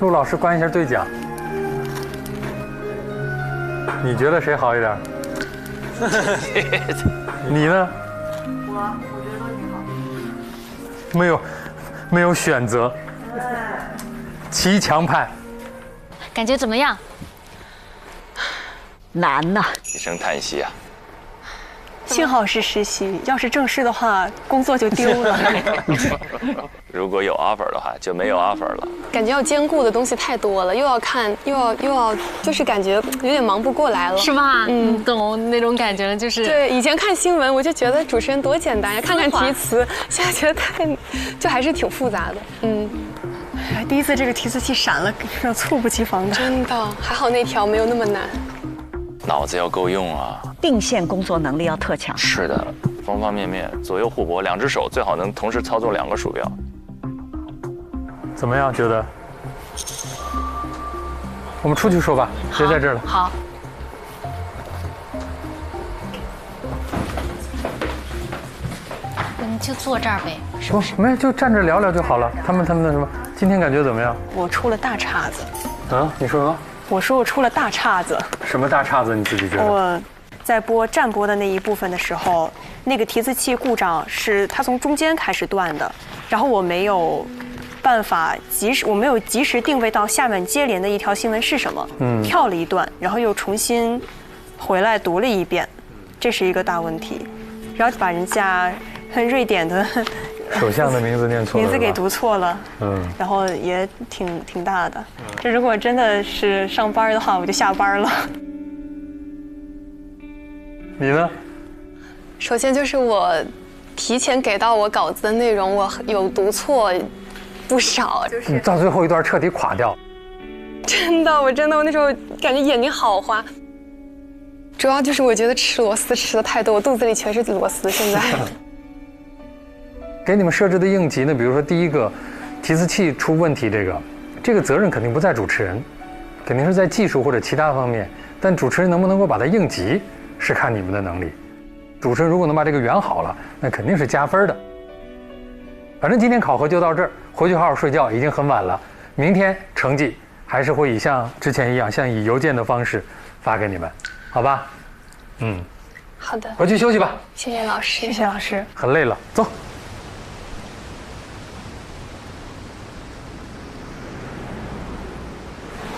陆老师关一下对讲。你觉得谁好一点？你呢？我觉得都挺好。没有选择，骑墙派。感觉怎么样？难呐！一声叹息啊。幸好是实习，要是正式的话，工作就丢了。如果有 offer 的话，就没有 offer 了。感觉要兼顾的东西太多了，又要看，又要，就是感觉有点忙不过来了，是吧？懂那种感觉了，就是。对，以前看新闻我就觉得主持人多简单呀，看看题词，现在觉得就还是挺复杂的。哎，第一次这个提词器闪了，让猝不及防的。真的，还好那条没有那么难。脑子要够用啊，并线工作能力要特强。是的，方方面面左右互搏，两只手最好能同时操作2个鼠标。怎么样？觉得？我们出去说吧，别在这儿了。好。你就坐这儿呗，是不是？没，就站着聊聊就好了。他们的什么？今天感觉怎么样？我出了大岔子。你说说。我说我出了大岔子。什么大岔子？你自己觉得？我在站播的那一部分的时候，那个提词器故障是它从中间开始断的，然后我没有办法我没有及时定位到下面接连的一条新闻是什么，跳了一段，然后又重新回来读了一遍，这是一个大问题，然后把人家瑞典的首相的名字念错了，名字给读错了，然后也挺大的。这如果真的是上班的话，我就下班了。你呢？首先就是我提前给到我稿子的内容，我有读错不少，就是你到最后一段彻底垮掉。真的，我那时候感觉眼睛好花。主要就是我觉得吃螺丝吃的太多，我肚子里全是螺丝。现在给你们设置的应急呢，比如说第一个，提词器出问题，这个责任肯定不在主持人，肯定是在技术或者其他方面。但主持人能不能够把它应急，是看你们的能力。主持人如果能把这个圆好了，那肯定是加分的。反正今天考核就到这儿，回去好好睡觉，已经很晚了。明天成绩还是会像之前一样，以邮件的方式发给你们，好吧？好的，回去休息吧。谢谢老师，谢谢老师。很累了，走。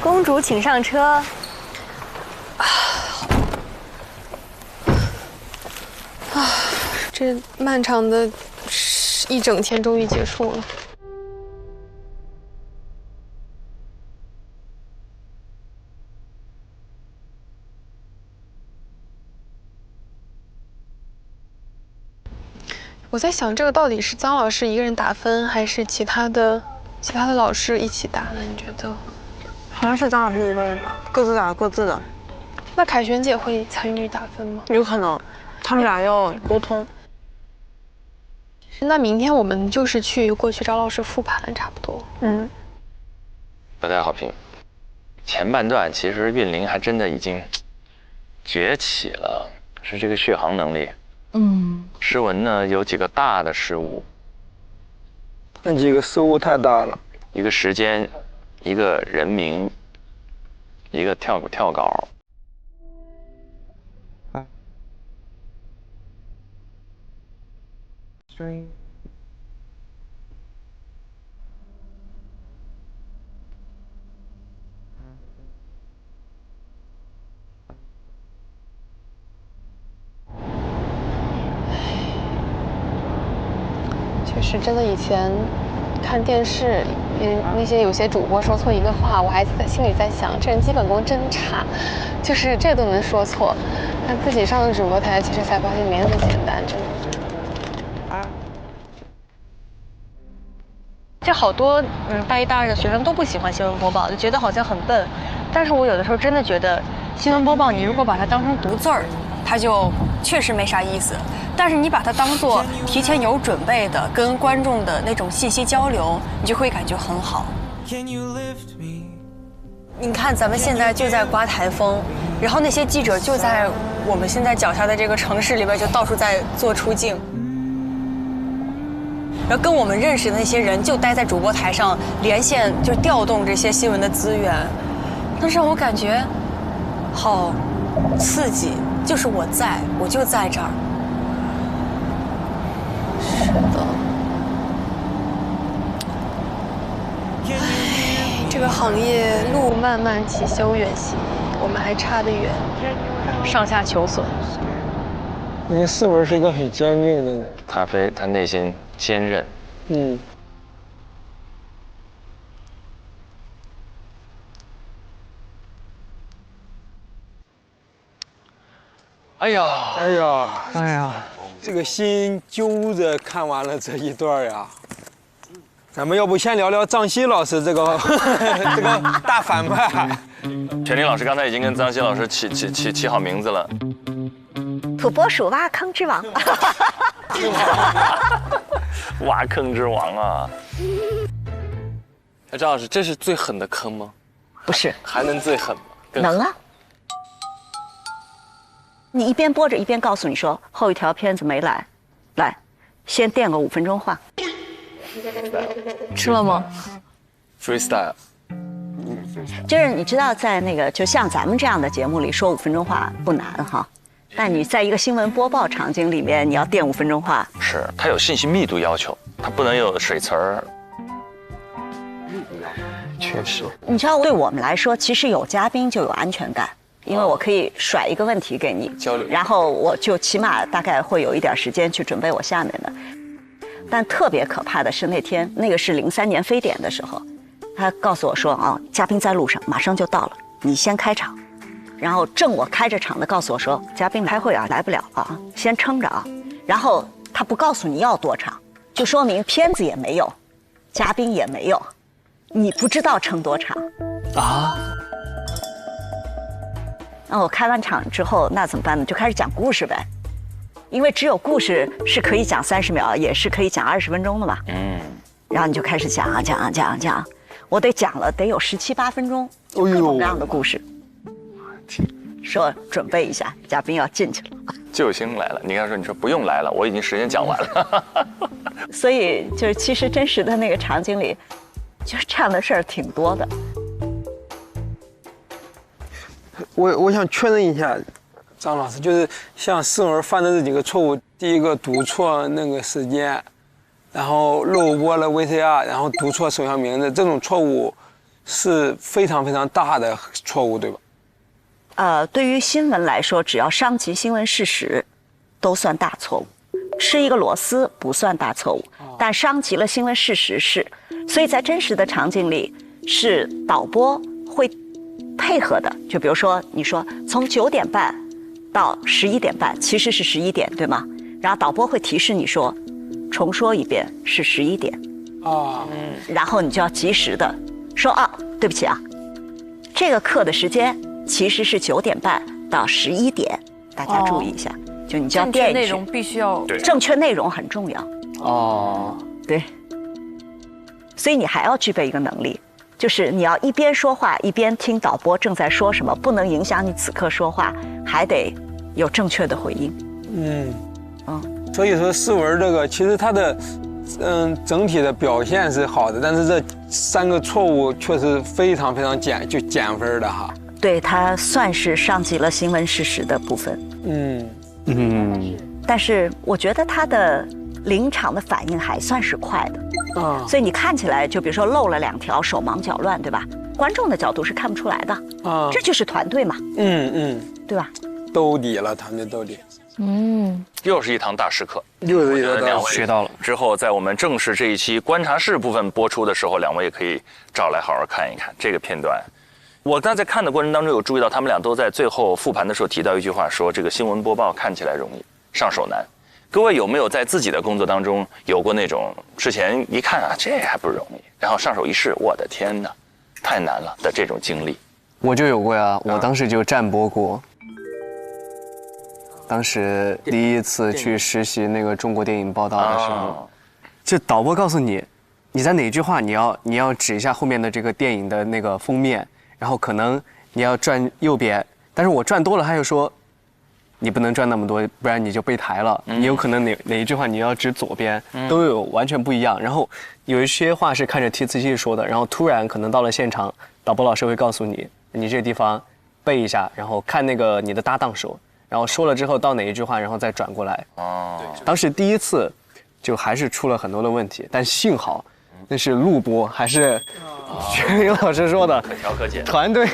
公主请上车。这漫长的一整天终于结束了。我在想，这个到底是张老师一个人打分，还是其他的老师一起打呢？你觉得？好像是张老师一个人打，各自打各自的。那凯旋姐会参与打分吗？有可能，他们俩要沟通。那明天我们就是过去找老师复盘，差不多。不太好评。前半段其实韵玲还真的已经崛起了，是这个续航能力。诗文呢有几个大的失误，那几个失误太大了，一个时间，一个人名，一个跳稿。确实，真的以前看电视，那些有些主播说错一个话，我还心里在想，这人基本功真差，就是这都能说错。但自己上了主播台，其实才发现没那么简单，真的。就好多大一大二的学生都不喜欢新闻播报，就觉得好像很笨。但是我有的时候真的觉得，新闻播报你如果把它当成读字儿，它就确实没啥意思。但是你把它当做提前有准备的跟观众的那种信息交流，你就会感觉很好。你看咱们现在就在刮台风，然后那些记者就在我们现在脚下的这个城市里边就到处在做出镜。然后跟我们认识的那些人就待在主播台上连线，就是调动这些新闻的资源，那让我感觉好刺激，就是我就在这儿。是的。唉，这个行业路漫漫其修远兮，我们还差得远，上下求索。因为思文是一个很坚定的人，他内心坚韧。嗯。哎呀，这个心揪着看完了这一段呀。咱们要不先聊聊张希老师这个这个大反派？全林老师刚才已经跟张希老师起好名字了。土拨鼠挖坑之王。挖坑之王啊！哎，张老师，这是最狠的坑吗？不是，还能最狠吗？能啊。你一边播着一边告诉你说后一条片子没来，来，先垫个5分钟话。吃了吗 ？Freestyle。就是你知道，在那个就像咱们这样的节目里说5分钟话不难哈，但你在一个新闻播报场景里面，你要垫5分钟话，是它有信息密度要求，它不能有水词儿。确实，你知道，对我们来说，其实有嘉宾就有安全感。因为我可以甩一个问题给你交流，然后我就起码大概会有一点时间去准备我下面的。但特别可怕的是那天，那个是03年非典的时候，他告诉我说啊，嘉宾在路上，马上就到了，你先开场。然后正我开着场的告诉我说，嘉宾开会啊，来不了啊，先撑着啊。然后他不告诉你要多长，就说明片子也没有，嘉宾也没有，你不知道撑多长啊。那我开完场之后，那怎么办呢？就开始讲故事呗，因为只有故事是可以讲30秒，也是可以讲20分钟的嘛。然后你就开始讲啊讲啊讲啊讲，我得讲了得有17、18分钟，各种各样的故事。说准备一下，嘉宾要进去了。救星来了，你刚说你说不用来了，我已经时间讲完了。所以就是其实真实的那个场景里，就是这样的事儿挺多的。我想确认一下，张老师，就是像思文犯的这几个错误，第一个读错那个时间，然后漏播了 VCR， 然后读错首相名字，这种错误是非常非常大的错误，对吧？对于新闻来说，只要伤及新闻事实，都算大错误。吃一个螺丝不算大错误，但伤及了新闻事实是。所以在真实的场景里，是导播会配合的。就比如说，你说从9点半到11点半，其实是11点，对吗？然后导播会提示你说，重说一遍是11点。然后你就要及时的说啊，对不起啊，这个课的时间其实是9点半到11点，大家注意一下。就你就要垫一句，内容必须要正确，内容很重要。对。所以你还要具备一个能力，就是你要一边说话一边听导播正在说什么，不能影响你此刻说话，还得有正确的回应。所以说思文这个其实他的整体的表现是好的，但是这3个错误确实非常非常减分的哈。对，他算是伤及了新闻事实的部分。但是我觉得他的临场的反应还算是快的。所以你看起来就比如说漏了2条，手忙脚乱，对吧？观众的角度是看不出来的。这就是团队嘛。对吧？兜底了，团队兜底。又是一堂大师课，又是一堂大师，学到了。之后在我们正式这一期观察室部分播出的时候，两位也可以找来好好看一看这个片段。我刚才在看的过程当中有注意到，他们俩都在最后复盘的时候提到一句话，说这个新闻播报看起来容易，上手难。各位有没有在自己的工作当中有过那种之前一看啊这还不容易，然后上手一试，我的天哪，太难了的这种经历？我就有过呀，我当时就站播过。当时第一次去实习那个中国电影报道的时候，就导播告诉你，你在哪句话你要指一下后面的这个电影的那个封面，然后可能你要转右边，但是我转多了他就说，你不能转那么多，不然你就被抬了。你有可能哪一句话你要指左边，都有完全不一样。然后有一些话是看着提词器说的，然后突然可能到了现场，导播老师会告诉你，你这个地方背一下，然后看那个你的搭档说，然后说了之后到哪一句话，然后再转过来。哦，当时第一次就还是出了很多的问题，但幸好那是录播，还是薛林老师说的，可调可减，团队。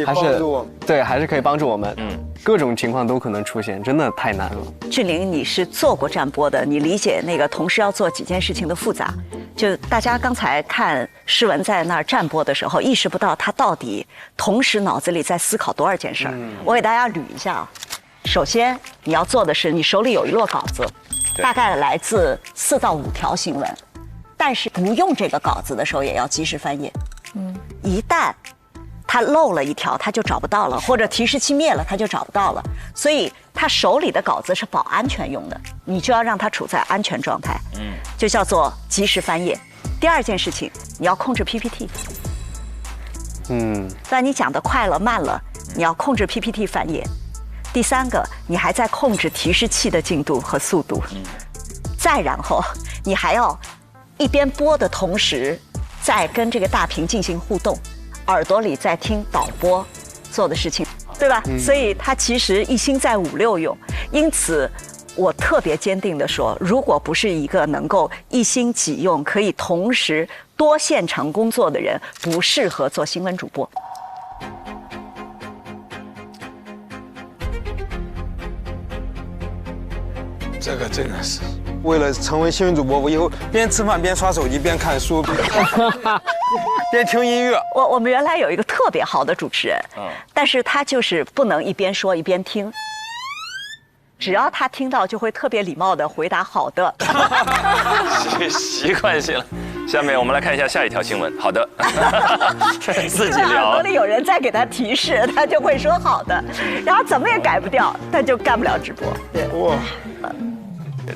还是对，还是可以帮助我们。各种情况都可能出现，真的太难了。俊玲，你是做过站播的，你理解那个同时要做几件事情的复杂。就大家刚才看诗文在那儿站播的时候，意识不到他到底同时脑子里在思考多少件事儿。我给大家捋一下啊。首先你要做的是，你手里有一摞稿子，大概来自4到5条新闻，但是不用这个稿子的时候也要及时翻页。一旦他漏了一条，他就找不到了，或者提示器灭了，他就找不到了。所以他手里的稿子是保安全用的，你就要让他处在安全状态，就叫做及时翻页。第二件事情，你要控制 PPT。但你讲的快了慢了，你要控制 PPT 翻页。第三个，你还在控制提示器的进度和速度。再然后，你还要一边播的同时，再跟这个大屏进行互动。耳朵里在听导播做的事情，对吧？所以他其实一心在5、6用。因此，我特别坚定地说，如果不是一个能够一心几用、可以同时多现场工作的人，不适合做新闻主播。这个真的是为了成为新闻主播，我以后边吃饭边刷手机边看书边听音乐。我们原来有一个特别好的主持人，但是他就是不能一边说一边听，只要他听到就会特别礼貌地回答好的。习惯性了。下面我们来看一下下一条新闻。好的，自己耳聊朵。里有人在给他提示，他就会说好的，然后怎么也改不掉，他就干不了直播。对，哇。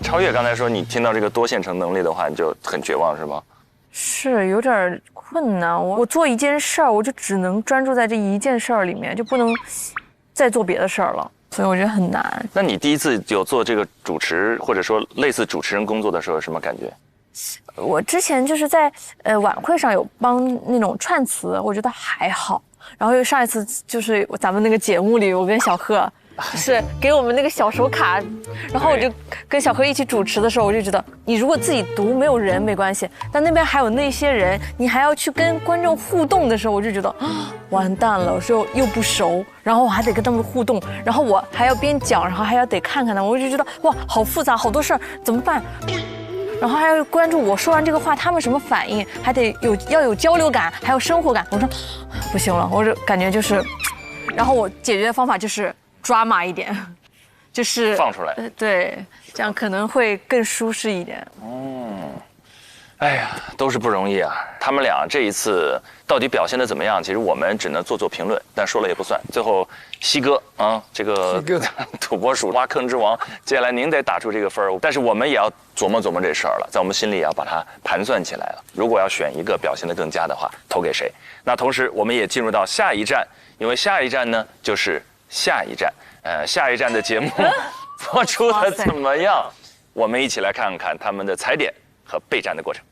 超越刚才说，你听到这个多线程能力的话，你就很绝望，是吗？是有点困难。我做一件事儿，我就只能专注在这一件事儿里面，就不能再做别的事儿了，所以我觉得很难。那你第一次有做这个主持或者说类似主持人工作的时候，有什么感觉？我之前就是在晚会上有帮那种串词，我觉得还好。然后又上一次就是咱们那个节目里，我跟小贺就是给我们那个小手卡，然后我就跟小贺一起主持的时候，我就觉得你如果自己读没有人没关系，但那边还有那些人，你还要去跟观众互动的时候，我就觉得完蛋了，我说又不熟，然后我还得跟他们互动，然后我还要边讲，然后还要得看看他们，我就觉得哇，好复杂，好多事儿怎么办？然后还要关注我说完这个话他们什么反应，还得要有交流感，还有生活感。我说不行了，我就感觉就是，然后我解决方法就是抓马一点，就是放出来，对，这样可能会更舒适一点。哎呀，都是不容易啊！他们俩这一次到底表现得怎么样？其实我们只能做评论，但说了也不算。最后，西哥啊，这个土拨鼠挖坑之王，接下来您得打出这个分儿。但是我们也要琢磨琢磨这事儿了，在我们心里也要把它盘算起来了。如果要选一个表现得更佳的话，投给谁？那同时，我们也进入到下一站，因为下一站呢就是下一站。下一站的节目播出的怎么样？我们一起来看看他们的踩点和备战的过程。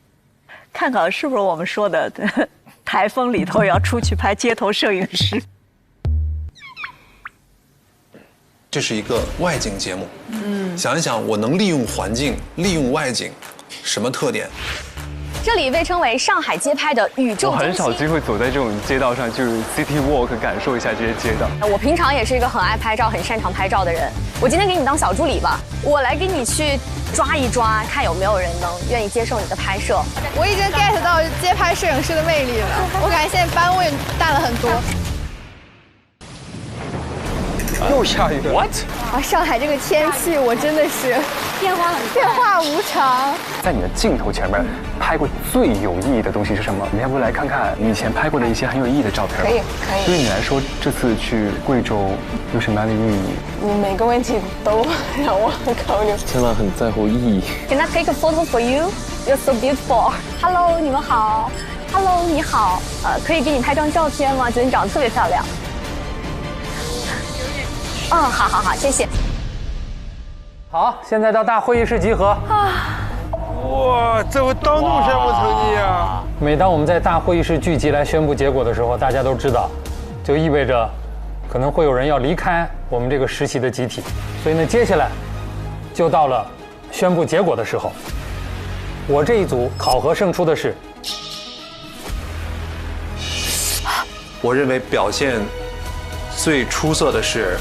看看是不是我们说的台风里头要出去拍街头摄影师。这是一个外景节目，想一想我能利用环境，利用外景，什么特点？这里被称为上海街拍的宇宙中心。我很少机会走在这种街道上，就是 city walk 感受一下这些街道。我平常也是一个很爱拍照、很擅长拍照的人。我今天给你当小助理吧，我来给你去抓一抓，看有没有人能愿意接受你的拍摄。我已经 get 到街拍摄影师的魅力了，我感觉现在班位大了很多。又下雨了 ，What？ 啊，上海这个天气，我真的是变化无常。在你的镜头前面拍过最有意义的东西是什么？我们要不来看看你以前拍过的一些很有意义的照片？可以。对你来说，这次去贵州有什么样的意义？你每个问题都让我考虑。千万很在乎意义。Can I take a photo for you? You're so beautiful. Hello， 你们好。Hello， 你好。可以给你拍张照片吗？觉得你长得特别漂亮。好，谢谢。好，现在到大会议室集合。哇，这回当众宣布成绩啊！每当我们在大会议室聚集来宣布结果的时候，大家都知道，就意味着可能会有人要离开我们这个实习的集体。所以呢，接下来就到了宣布结果的时候。我这一组考核胜出的是，我认为表现最出色的是